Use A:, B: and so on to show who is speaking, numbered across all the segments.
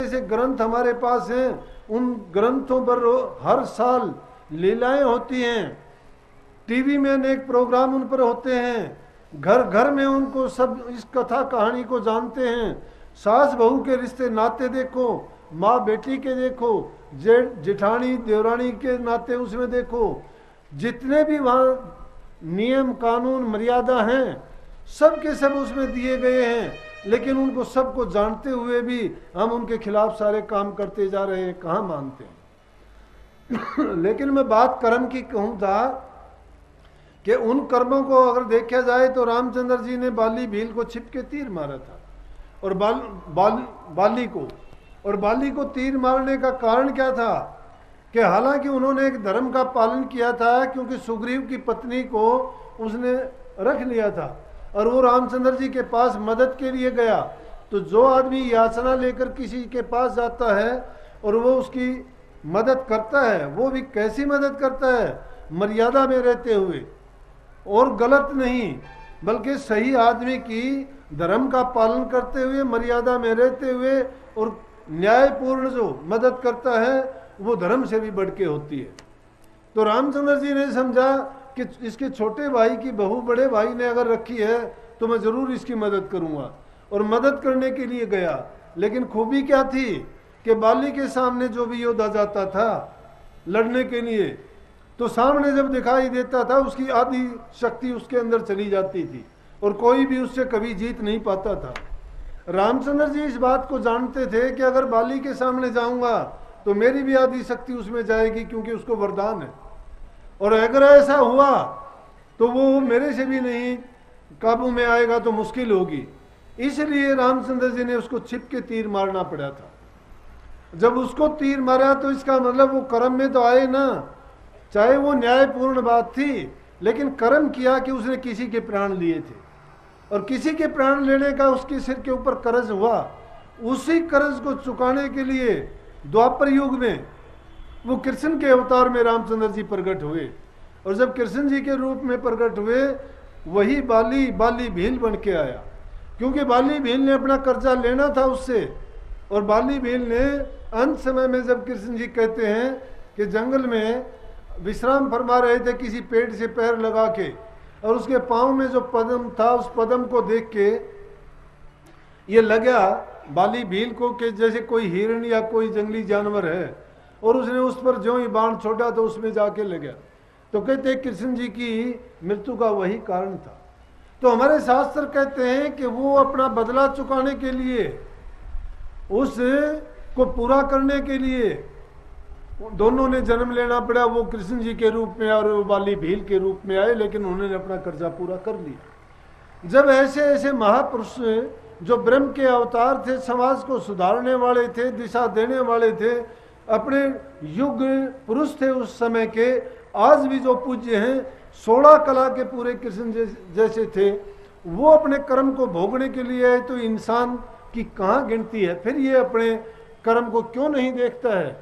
A: ऐसे ग्रंथ हमारे पास हैं, उन ग्रंथों पर हर साल लीलाएं होती हैं, टीवी में अनेक प्रोग्राम उन पर होते हैं, घर घर में उनको सब इस कथा कहानी को जानते हैं। सास बहू के रिश्ते नाते देखो, माँ बेटी के देखो, जेठ जेठानी देवरानी के नाते उसमें देखो, जितने भी वहाँ नियम कानून मर्यादा हैं सब के सब उसमें दिए गए हैं। लेकिन उनको सबको जानते हुए भी हम उनके खिलाफ सारे काम करते जा रहे हैं, कहाँ मानते हैं। लेकिन मैं बात कर्म की कहूँ था कि उन कर्मों को अगर देखा जाए तो रामचंद्र जी ने बाली भील को छिप के तीर मारा था और बाली को तीर मारने का कारण क्या था कि हालांकि उन्होंने एक धर्म का पालन किया था, क्योंकि सुग्रीव की पत्नी को उसने रख लिया था और वो रामचंद्र जी के पास मदद के लिए गया। तो जो आदमी याचना लेकर किसी के पास जाता है और वो उसकी मदद करता है, वो भी कैसी मदद करता है, मर्यादा में रहते हुए और गलत नहीं, बल्कि सही आदमी की धर्म का पालन करते हुए, मर्यादा में रहते हुए और न्यायपूर्ण जो मदद करता है वो धर्म से भी बढ़ के होती है। तो रामचंद्र जी ने समझा कि इसके छोटे भाई की बहू बड़े भाई ने अगर रखी है तो मैं जरूर इसकी मदद करूंगा, और मदद करने के लिए गया। लेकिन खूबी क्या थी कि बाली के सामने जो भी योद्धा जाता था लड़ने के लिए, तो सामने जब दिखाई देता था उसकी आधी शक्ति उसके अंदर चली जाती थी और कोई भी उससे कभी जीत नहीं पाता था। रामचंद्र जी इस बात को जानते थे कि अगर बाली के सामने जाऊंगा तो मेरी भी आधी शक्ति उसमें जाएगी, क्योंकि उसको वरदान है, और अगर ऐसा हुआ तो वो मेरे से भी नहीं काबू में आएगा तो मुश्किल होगी। इसलिए रामचंद्र जी ने उसको छिप के तीर मारना पड़ा था। जब उसको तीर मारा तो इसका मतलब वो कर्म में तो आए ना, चाहे वो न्यायपूर्ण बात थी, लेकिन कर्म किया कि उसने किसी के प्राण लिए थे और किसी के प्राण लेने का उसके सिर के ऊपर कर्ज हुआ। उसी कर्ज को चुकाने के लिए द्वापर युग में वो कृष्ण के अवतार में रामचंद्र जी प्रकट हुए, और जब कृष्ण जी के रूप में प्रकट हुए वही बाली भील बन के आया, क्योंकि बाली भील ने अपना कर्जा लेना था उससे। और बाली भील ने अंत समय में जब कृष्ण जी कहते हैं कि जंगल में विश्राम फरमा रहे थे किसी पेड़ से पैर लगा के, और उसके पांव में जो पदम था उस पदम को देख के ये लगा बाली भील को कि जैसे कोई हिरण या कोई जंगली जानवर है, और उसने उस पर जो ही बाण छोड़ा तो उसमें जाके लगा। तो कहते कृष्ण जी की मृत्यु का वही कारण था। तो हमारे शास्त्र कहते हैं कि वो अपना बदला चुकाने के लिए, उस को पूरा करने के लिए दोनों ने जन्म लेना पड़ा। वो कृष्ण जी के रूप में और वो बाली भील के रूप में आए, लेकिन उन्होंने अपना कर्जा पूरा कर लिया। जब ऐसे ऐसे महापुरुष जो ब्रह्म के अवतार थे, समाज को सुधारने वाले थे, दिशा देने वाले थे, अपने युग पुरुष थे उस समय के, आज भी जो पूज्य हैं, 16 कला के पूरे कृष्ण जैसे थे, वो अपने कर्म को भोगने के लिए आए, तो इंसान की कहाँ गिनती है। फिर ये अपने कर्म को क्यों नहीं देखता है,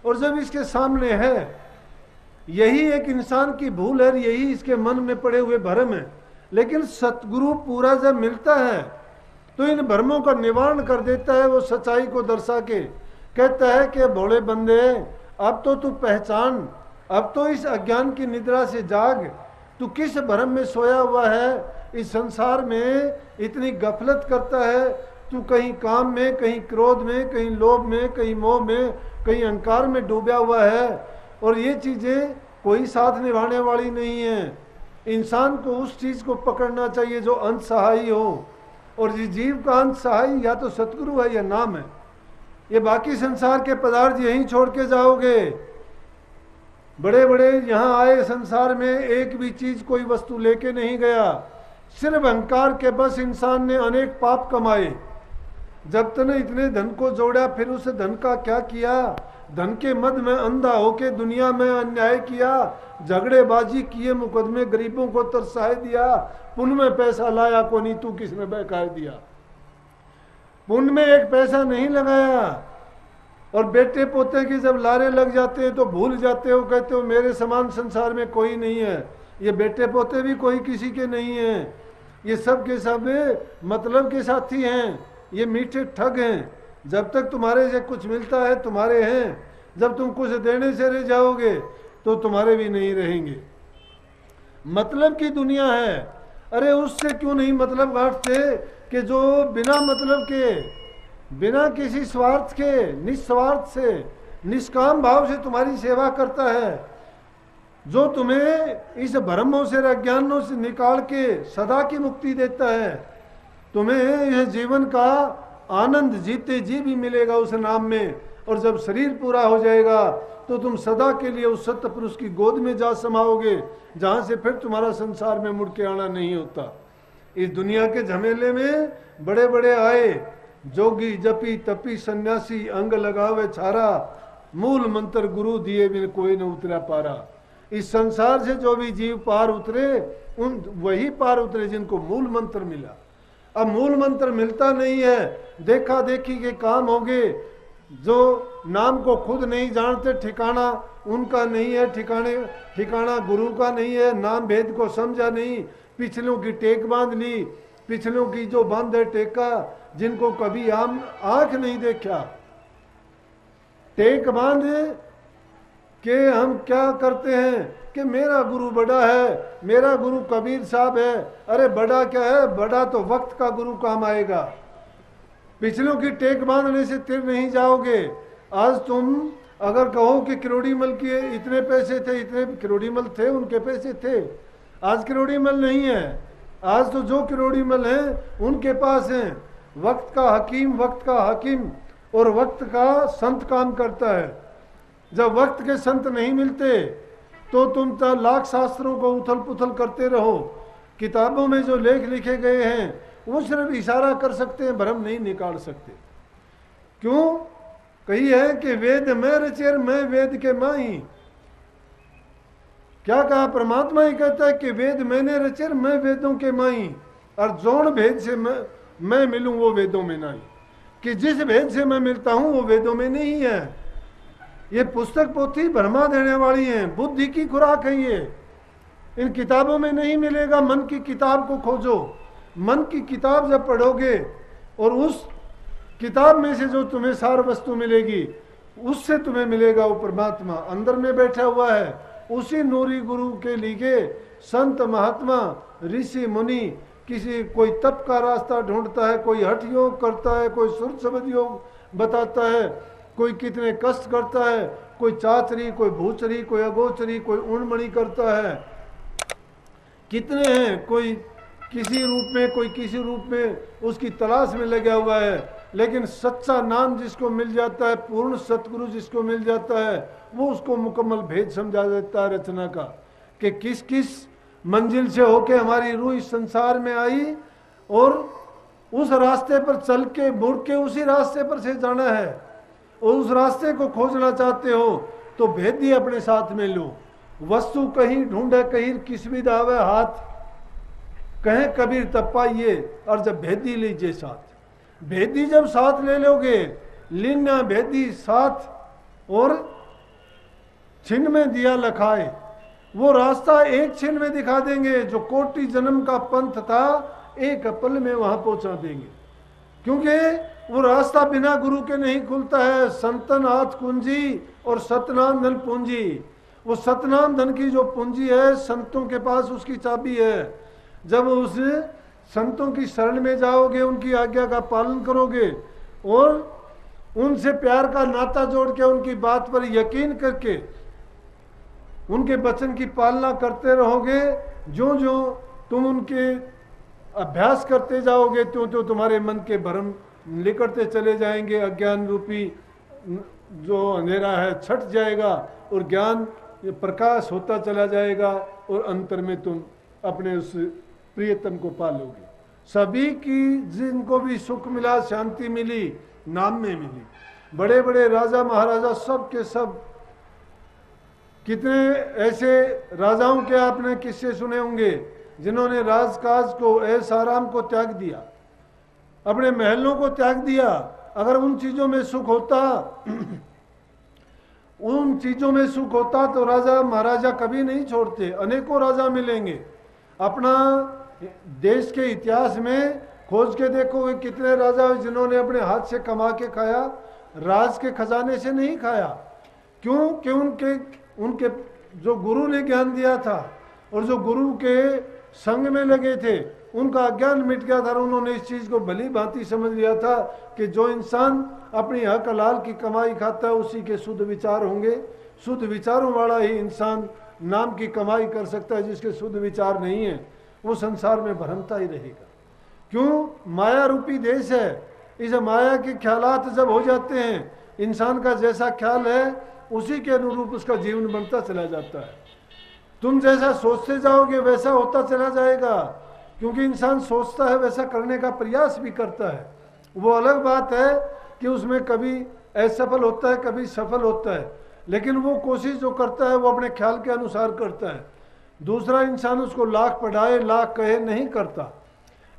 A: और जब इसके सामने है, यही एक इंसान की भूल है, यही इसके मन में पड़े हुए भ्रम है। लेकिन सतगुरु पूरा जब मिलता है तो इन भ्रमों का निवारण कर देता है। वो सच्चाई को दर्शा के कहता है कि भोले बंदे, अब तो तू पहचान, अब तो इस अज्ञान की निद्रा से जाग, तू किस भ्रम में सोया हुआ है, इस संसार में इतनी गफलत करता है, तू कहीं काम में, कहीं क्रोध में, कहीं लोभ में, कहीं मोह में, कहीं अहंकार में डूबा हुआ है, और ये चीजें कोई साथ निभाने वाली नहीं है। इंसान को उस चीज को पकड़ना चाहिए जो अंत सहायी हो, और जिस जीव का अंत सहायी या तो सतगुरु है या नाम है। ये बाकी संसार के पदार्थ यहीं छोड़ के जाओगे। बड़े बड़े यहाँ आए संसार में, एक भी चीज कोई वस्तु लेके नहीं गया, सिर्फ अहंकार के बस इंसान ने अनेक पाप कमाए। जब तक इतने धन को जोड़ा, फिर उस धन का क्या किया, धन के मद में अंधा होके दुनिया में अन्याय किया, झगड़ेबाजी किए, मुकदमे गरीबों को तरसाए दिया, पुण्य में पैसा लाया को नहीं, तू किसने बहकाए दिया, पुण्य में एक पैसा नहीं लगाया। और बेटे पोते की जब लारे लग जाते हैं तो भूल जाते हो, कहते हो मेरे समान संसार में कोई नहीं है। ये बेटे पोते भी कोई किसी के नहीं है, ये सब के सब मतलब के साथी हैं, ये मीठे ठग हैं, जब तक तुम्हारे से कुछ मिलता है तुम्हारे हैं, जब तुम कुछ देने से रह जाओगे तो तुम्हारे भी नहीं रहेंगे। मतलब की दुनिया है। अरे उससे क्यों नहीं मतलब गांठते कि जो बिना मतलब के, बिना किसी स्वार्थ के, निस्वार्थ से, निष्काम भाव से तुम्हारी सेवा करता है, जो तुम्हें इस भ्रमों से, अज्ञानों से निकाल के सदा की मुक्ति देता है। तुम्हें यह जीवन का आनंद जीते जी भी मिलेगा उस नाम में, और जब शरीर पूरा हो जाएगा तो तुम सदा के लिए उस सत्य पुरुष की गोद में जा समाओगे, जहां से फिर तुम्हारा संसार में मुड़ के आना नहीं होता। इस दुनिया के झमेले में बड़े बड़े आए, जोगी जपी तपी सन्यासी अंग लगावे छारा, मूल मंत्र गुरु दिए बिन कोई न उतरा पारा। इस संसार से जो भी जीव पार उतरे, उन वही पार उतरे जिनको मूल मंत्र मिला। अब मूल मंत्र मिलता नहीं है, देखा देखी के काम होंगे। जो नाम को खुद नहीं जानते, ठिकाना उनका नहीं है, ठिकाना गुरु का नहीं है, नाम भेद को समझा नहीं, पिछलों की टेक बांध ली, पिछलों की जो बांध है टेका, जिनको कभी आम आंख नहीं देखा, टेक बांध के हम क्या करते हैं कि मेरा गुरु बड़ा है, मेरा गुरु कबीर साहब है। अरे बड़ा क्या है, बड़ा तो वक्त का गुरु काम आएगा। पिछलों की टेक बांधने से तिर नहीं जाओगे। आज तुम अगर कहो कि किरोड़ीमल के इतने पैसे थे, इतने किरोड़ीमल थे, उनके पैसे थे, आज किरोड़ीमल नहीं है। आज तो जो किरोड़ीमल हैं उनके पास हैं। वक्त का हकीम, वक्त का हकीम और वक्त का संत काम करता है। जब वक्त के संत नहीं मिलते तो तुम तो लाख शास्त्रों को उथल पुथल करते रहो। किताबों में जो लेख लिखे गए हैं वो सिर्फ इशारा कर सकते हैं, भ्रम नहीं निकाल सकते। क्यों? कही है कि वेद में रचेर, मैं वेद के माही। क्या कहा? परमात्मा ही कहता है कि वेद मैंने रचेर, मैं वेदों के माही। और जोन भेद से मैं मिलूं वो वेदों में नहीं, कि जिस भेद से मैं मिलता हूं वो वेदों में नहीं है। ये पुस्तक पोथी भरमा देने वाली है, बुद्धि की खुराक है ये। इन किताबों में नहीं मिलेगा। मन की किताब को खोजो। मन की किताब जब पढ़ोगे और उस किताब में से जो तुम्हें सार वस्तु मिलेगी, उससे तुम्हें मिलेगा वो परमात्मा अंदर में बैठा हुआ है। उसी नूरी गुरु के लिए संत महात्मा ऋषि मुनि किसी कोई तप का रास्ता ढूंढता है, कोई हठ योग करता है, कोई सुर शब्द योग बताता है, कोई कितने कष्ट करता है, कोई चाचरी, कोई भूचरी, कोई अगोचरी, कोई उणमणि करता है। कितने हैं, कोई किसी रूप में, कोई किसी रूप में उसकी तलाश में लगा हुआ है। लेकिन सच्चा नाम जिसको मिल जाता है, पूर्ण सतगुरु जिसको मिल जाता है, वो उसको मुकम्मल भेद समझा देता है रचना का, कि किस किस मंजिल से होके हमारी रूह इस संसार में आई और उस रास्ते पर चल के मुड़ के उसी रास्ते पर से जाना है। और उस रास्ते को खोजना चाहते हो तो भेदी अपने साथ में लो। वस्तु कहीं ढूंढे कहीं किस भी दावे हाथ, कहे कबीर तब पाइए, और जब भेदी लीजिए साथ। भेदी जब साथ ले लोगे, लीना भेदी साथ और छिन में दिया लखाए, वो रास्ता एक छिन में दिखा देंगे। जो कोटि जन्म का पंथ था एक पल में वहां पहुंचा देंगे। क्योंकि वो रास्ता बिना गुरु के नहीं खुलता है। संतन हाथ कुंजी और सतनाम धन पूंजी। वो सतनाम धन की जो पूंजी है संतों के पास, उसकी चाबी है। जब उस संतों की शरण में जाओगे, उनकी आज्ञा का पालन करोगे और उनसे प्यार का नाता जोड़ के, उनकी बात पर यकीन करके उनके वचन की पालना करते रहोगे, जो जो तुम उनके अभ्यास करते जाओगे त्यों त्यों तुम्हारे मन के भ्रम निकलते चले जाएंगे। अज्ञान रूपी जो अंधेरा है छट जाएगा और ज्ञान प्रकाश होता चला जाएगा और अंतर में तुम अपने उस प्रियतम को पालोगे। सभी की जिनको भी सुख मिला, शांति मिली, नाम में मिली। बड़े बड़े राजा महाराजा सब के सब, कितने ऐसे राजाओं के आपने किस्से सुने होंगे जिन्होंने राजकाज को, ऐश आराम को त्याग दिया, अपने महलों को त्याग दिया। अगर उन चीजों में सुख होता उन चीजों में सुख होता तो राजा महाराजा कभी नहीं छोड़ते। अनेकों राजा मिलेंगे। अपना देश के इतिहास में खोज के देखोगे कितने राजा हुए जिन्होंने अपने हाथ से कमा के खाया, राज के खजाने से नहीं खाया। क्यों? कि उनके उनके जो गुरु ने ज्ञान दिया था और जो गुरु के संग में लगे थे, उनका अज्ञान मिट गया था और उन्होंने इस चीज़ को भली भांति समझ लिया था कि जो इंसान अपनी हक हलाल की कमाई खाता है उसी के शुद्ध विचार होंगे। शुद्ध विचारों वाला ही इंसान नाम की कमाई कर सकता है। जिसके शुद्ध विचार नहीं है वो संसार में भ्रमता ही रहेगा। क्यों? माया रूपी देश है। इस माया के ख्यालात जब हो जाते हैं, इंसान का जैसा ख्याल है उसी के अनुरूप उसका जीवन बनता चला जाता है। तुम जैसा सोचते जाओगे वैसा होता चला जाएगा, क्योंकि इंसान सोचता है वैसा करने का प्रयास भी करता है। वो अलग बात है कि उसमें कभी असफल होता है, कभी सफल होता है, लेकिन वो कोशिश जो करता है वो अपने ख्याल के अनुसार करता है। दूसरा इंसान उसको लाख पढ़ाए लाख कहे नहीं करता।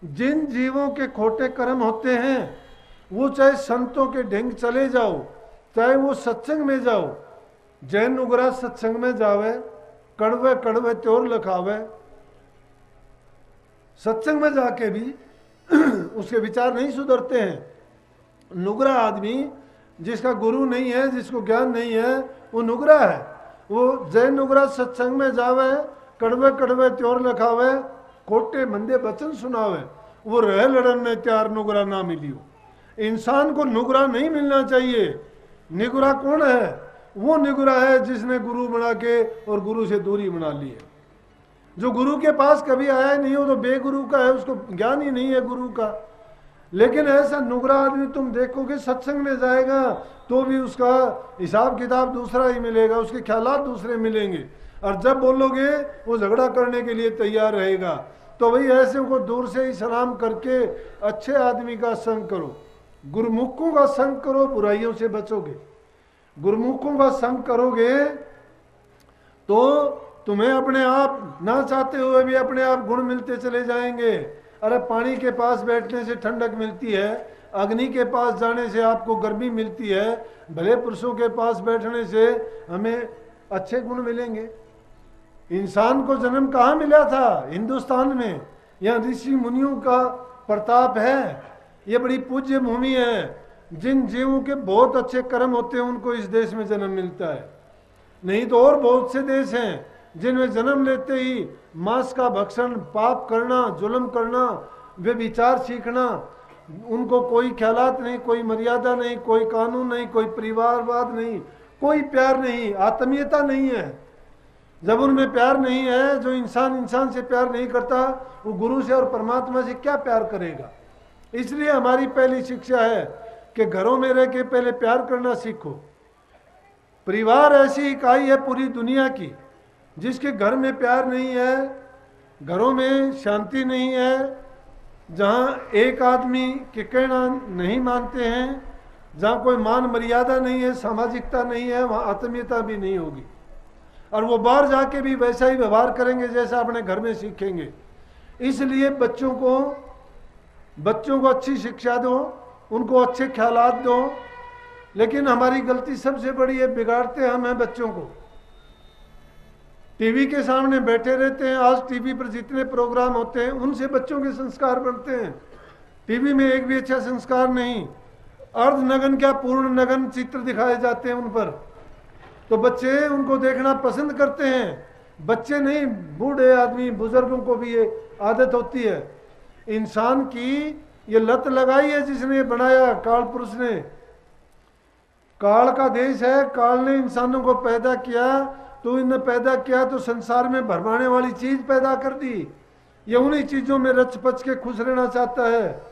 A: जिन जीवों के खोटे कर्म होते हैं वो चाहे संतों के ढंग चले जाओ, चाहे वो सत्संग में जाओ, जैन उग्रा सत्संग में जावे, कड़वे कड़वे त्योर लखावे, सत्संग में जाके भी उसके विचार नहीं सुधरते हैं। नुगरा आदमी जिसका गुरु नहीं है, जिसको ज्ञान नहीं है, वो नुगरा है। वो जैन नुगरा सत्संग में जावे, कड़वे कड़वे त्योर लखावे, खोटे मंदे वचन सुनावे, वो रह लड़न में त्यार नुगरा ना मिलियो। इंसान को नुगरा नहीं मिलना चाहिए। निगुरा कौन है? वो निगुरा है जिसने गुरु बना के और गुरु से दूरी बना ली है। जो गुरु के पास कभी आया नहीं हो तो बेगुरु का है, उसको ज्ञान ही नहीं है गुरु का। लेकिन ऐसा नुगरा आदमी तुम देखोगे सत्संग में जाएगा तो भी उसका हिसाब किताब दूसरा ही मिलेगा, उसके ख्यालात दूसरे मिलेंगे, और जब बोलोगे वो झगड़ा करने के लिए तैयार रहेगा। तो भाई ऐसे को दूर से ही सलाम करके अच्छे आदमी का संग करो, गुरुमुखों का संग करो, बुराइयों से बचोगे। गुरुमुखों का संग करोगे तो तुम्हें अपने आप ना चाहते हुए भी अपने आप गुण मिलते चले जाएंगे। अरे पानी के पास बैठने से ठंडक मिलती है, अग्नि के पास जाने से आपको गर्मी मिलती है, भले पुरुषों के पास बैठने से हमें अच्छे गुण मिलेंगे। इंसान को जन्म कहाँ मिला था? हिंदुस्तान में। यहाँ ऋषि मुनियों का प्रताप है, ये बड़ी पूज्य भूमि है। जिन जीवों के बहुत अच्छे कर्म होते हैं उनको इस देश में जन्म मिलता है। नहीं तो और बहुत से देश हैं जिनमें जन्म लेते ही मांस का भक्षण, पाप करना, जुल्म करना, वे विचार सीखना, उनको कोई ख्यालात नहीं, कोई मर्यादा नहीं, कोई कानून नहीं, कोई परिवारवाद नहीं, कोई प्यार नहीं, आत्मीयता नहीं है। जब उनमें प्यार नहीं है, जो इंसान इंसान से प्यार नहीं करता वो गुरु से और परमात्मा से क्या प्यार करेगा। इसलिए हमारी पहली शिक्षा है कि घरों में रह के पहले प्यार करना सीखो। परिवार ऐसी इकाई है पूरी दुनिया की जिसके घर में प्यार नहीं है, घरों में शांति नहीं है, जहाँ एक आदमी के कहना नहीं मानते हैं, जहाँ कोई मान मर्यादा नहीं है, सामाजिकता नहीं है, वहाँ आत्मीयता भी नहीं होगी। और वो बाहर जाके भी वैसा ही व्यवहार करेंगे जैसा अपने घर में सीखेंगे। इसलिए बच्चों को अच्छी शिक्षा दो, उनको अच्छे ख्यालात दो। लेकिन हमारी गलती सबसे बड़ी है, बिगाड़ते हम हैं बच्चों को। टीवी के सामने बैठे रहते हैं। आज टीवी पर जितने प्रोग्राम होते हैं उनसे बच्चों के संस्कार बनते हैं। टीवी में एक भी अच्छा संस्कार नहीं, अर्धनग्न क्या पूर्ण नग्न चित्र दिखाए जाते हैं उन पर, तो बच्चे उनको देखना पसंद करते हैं। बच्चे नहीं, बूढ़े आदमी, बुजुर्गों को भी ये आदत होती है। इंसान की ये लत लगाई है जिसने बनाया, काल पुरुष ने। काल का देश है, काल ने इंसानों को पैदा किया, तो इन्हें पैदा किया तो संसार में भरमाने वाली चीज पैदा कर दी। ये उन्हीं चीजों में रच पच के खुश रहना चाहता है,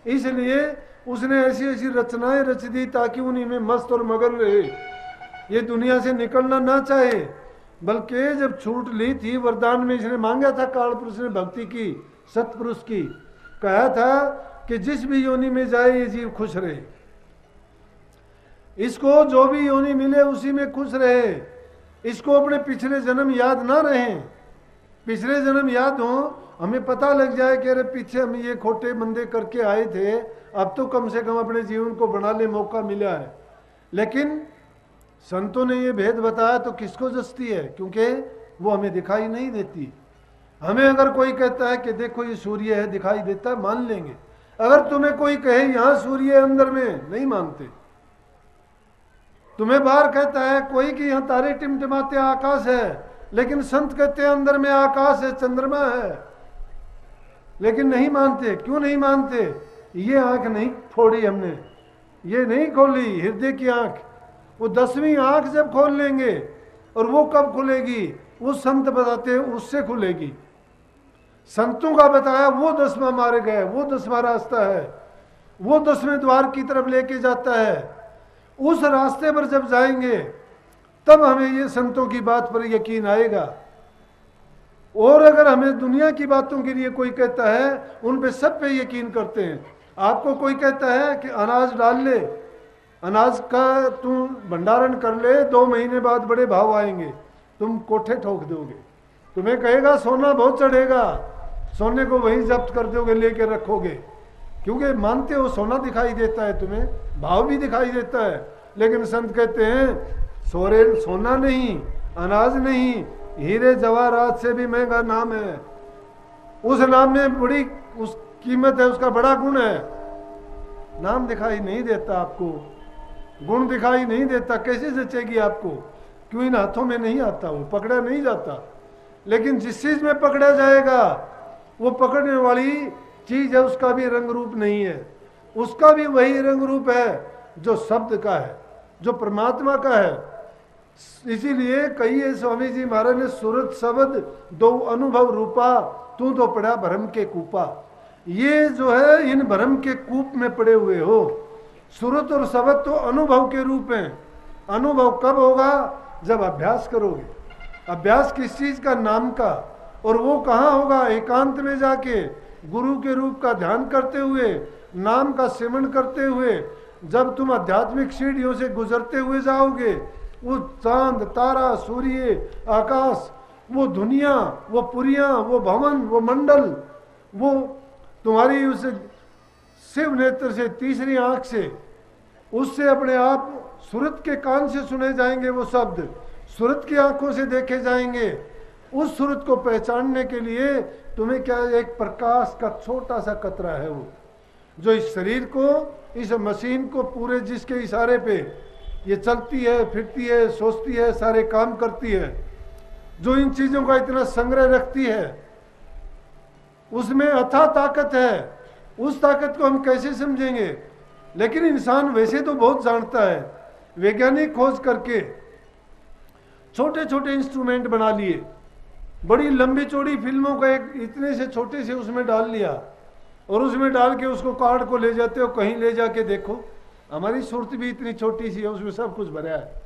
A: इसलिए उसने ऐसी ऐसी रचनाएं रच दी ताकि उन्हीं में मस्त और मगन रहे, ये दुनिया से निकलना ना चाहे। बल्कि जब छूट ली थी वरदान में, इसने मांगा था काल पुरुष ने भक्ति की, सतपुरुष की, कहा था कि जिस भी योनि में जाए ये जीव खुश रहे, इसको जो भी योनि मिले उसी में खुश रहे, इसको अपने पिछले जन्म याद ना रहे। पिछले जन्म याद हो, हमें पता लग जाए कि अरे पीछे हम ये खोटे मंदे करके आए थे, अब तो कम से कम अपने जीवन को बनाने मौका मिला है। लेकिन संतों ने ये भेद बताया तो किसको जस्ती है, क्योंकि वो हमें दिखाई नहीं देती। हमें अगर कोई कहता है कि देखो ये सूर्य है, दिखाई देता है, मान लेंगे। अगर तुम्हें कोई कहे यहां सूर्य है अंदर में, नहीं मानते। तुम्हें बाहर कहता है कोई कि यहां तारे टिमटिमाते आकाश है, लेकिन संत कहते हैं अंदर में आकाश है, चंद्रमा है, लेकिन नहीं मानते। क्यों नहीं मानते? ये आंख नहीं फोड़ी हमने, ये नहीं खोली हृदय की आंख। वो 10वीं आंख जब खोल लेंगे, और वो कब खुलेगी? वो संत बताते हैं उससे खुलेगी। संतों का बताया वो 10वां मार्ग है, वो 10वां रास्ता है, वो 10वें द्वार की तरफ लेके जाता है। उस रास्ते पर जब जाएंगे तब हमें ये संतों की बात पर यकीन आएगा। और अगर हमें दुनिया की बातों के लिए कोई कहता है, उन पे सब पे यकीन करते हैं। आपको कोई कहता है कि अनाज डाल ले, अनाज का तू भंडारण कर ले, 2 महीने बाद बड़े भाव आएंगे, तुम कोठे ठोक दोगे। तुम्हें कहेगा सोना बहुत चढ़ेगा, सोने को वहीं जब्त कर दोगे, लेके रखोगे, क्योंकि मानते हो सोना दिखाई देता है, तुम्हें भाव भी दिखाई देता है। लेकिन संत कहते हैं सोना नहीं, अनाज नहीं, हीरे जवाहरात से भी महंगा नाम है। उस नाम में बड़ी उस कीमत है, उसका बड़ा गुण है। नाम दिखाई नहीं देता आपको, गुण दिखाई नहीं देता, कैसे जचेगी आपको? क्यों? इन हाथों में नहीं आता, वो पकड़ा नहीं जाता। लेकिन जिस चीज में पकड़ा जाएगा, वो पकड़ने वाली चीज है, उसका भी रंग रूप नहीं है, उसका भी वही रंग रूप है जो शब्द का है, जो परमात्मा का है। इसीलिए कहिए स्वामी जी महाराज ने, सुरत शब्द दो अनुभव रूपा, तू तो पड़ा भ्रम के कूपा। ये जो है इन भ्रम के कूप में पड़े हुए हो। सुरत और शब्द तो अनुभव के रूप हैं। अनुभव कब होगा? जब अभ्यास करोगे। अभ्यास किस चीज का? नाम का। और वो कहाँ होगा? एकांत में जाके गुरु के रूप का ध्यान करते हुए, नाम का सिमरण करते हुए। जब तुम आध्यात्मिक सीढ़ियों से गुजरते हुए जाओगे, वो चांद तारा सूर्य आकाश, वो दुनिया, वो पुरियां, वो भवन, वो मंडल, वो तुम्हारी उस शिव नेत्र से, तीसरी आंख से, उससे अपने आप सूरत के कान से सुने जाएंगे वो शब्द, सूरत की आंखों से देखे जाएंगे। उस सूरत को पहचानने के लिए तुम्हें क्या, एक प्रकाश का छोटा सा कतरा है वो, जो इस शरीर को, इस मशीन को पूरे, जिसके इशारे पे ये चलती है, फिरती है, सोचती है, सारे काम करती है, जो इन चीजों का इतना संग्रह रखती है, उसमें अथाह ताकत है। उस ताकत को हम कैसे समझेंगे? लेकिन इंसान वैसे तो बहुत जानता है। वैज्ञानिक खोज करके छोटे छोटे इंस्ट्रूमेंट बना लिए, बड़ी लंबी चौड़ी फिल्मों का एक इतने से छोटे से उसमें डाल लिया, और उसमें डाल के उसको कार्ड को ले जाते हो, कहीं ले जाके देखो, हमारी सूरत भी इतनी छोटी सी है, उसमें सब कुछ भरा है।